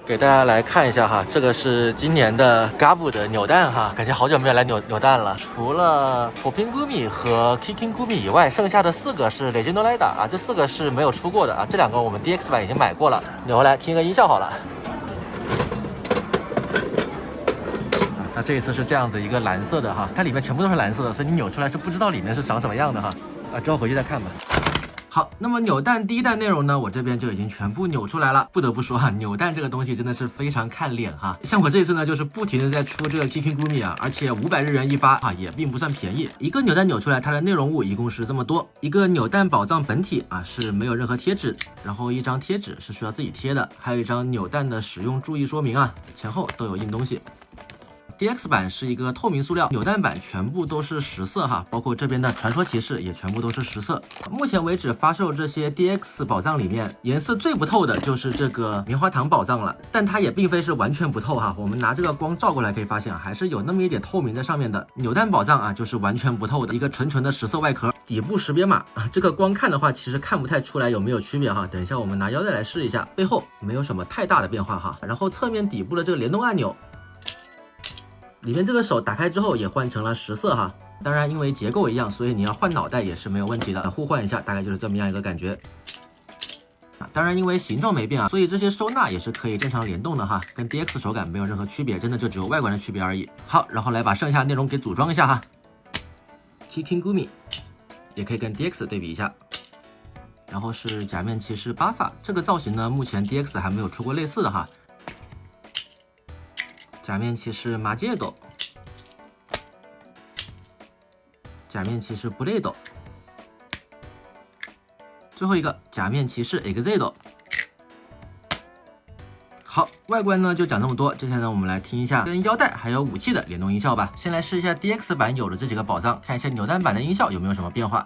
给大家来看一下哈，这个是今年的 GAVV 的扭蛋哈，感觉好久没有来扭蛋了。除了普平咕米和 Kicking 咕米以外，剩下的4个是 Legendolida 啊，这4个是没有出过的啊，这2个我们 DX 版已经买过了。扭回来听一个音效好了。它这一次是这样子一个蓝色的哈，它里面全部都是蓝色的，所以你扭出来是不知道里面是长什么样的哈。啊，之后回去再看吧。好，那么扭蛋第一弹内容呢，我这边就已经全部扭出来了。不得不说啊，扭蛋这个东西真的是非常看脸哈。像我这次呢，就是不停的在出这个 Kicking Gumi 啊，而且500日元一发啊，也并不算便宜。一个扭蛋扭出来，它的内容物一共是这么多。一个扭蛋宝藏本体啊是没有任何贴纸，然后一张贴纸是需要自己贴的，还有一张扭蛋的使用注意说明啊，前后都有印东西。DX 版是一个透明塑料，扭蛋版全部都是实色哈，包括这边的传说骑士也全部都是实色。目前为止发售这些 DX 宝藏里面，颜色最不透的就是这个棉花糖宝藏了，但它也并非是完全不透哈。我们拿这个光照过来可以发现，还是有那么一点透明在上面的。扭蛋宝藏啊，就是完全不透的一个纯纯的实色外壳，底部识别码啊，这个光看的话其实看不太出来有没有区别哈。等一下我们拿腰带来试一下，背后没有什么太大的变化哈。然后侧面底部的这个联动按钮。里面这个手打开之后也换成了实色哈，当然因为结构一样，所以你要换脑袋也是没有问题的，互换一下大概就是这么样一个感觉。当然因为形状没变啊，所以这些收纳也是可以正常联动的哈，跟 DX 手感没有任何区别，真的就只有外观的区别而已。好，然后来把剩下内容给组装一下哈。Kicking Gumi 也可以跟 DX 对比一下，然后是假面骑士巴法，这个造型呢，目前 DX 还没有出过类似的哈。假面骑士马杰斗，假面骑士布雷斗，最后一个假面骑士 EXIDO。好，外观呢就讲这么多，接下来呢我们来听一下跟腰带还有武器的联动音效吧。先来试一下 DX 版有的这几个宝藏，看一下扭蛋版的音效有没有什么变化。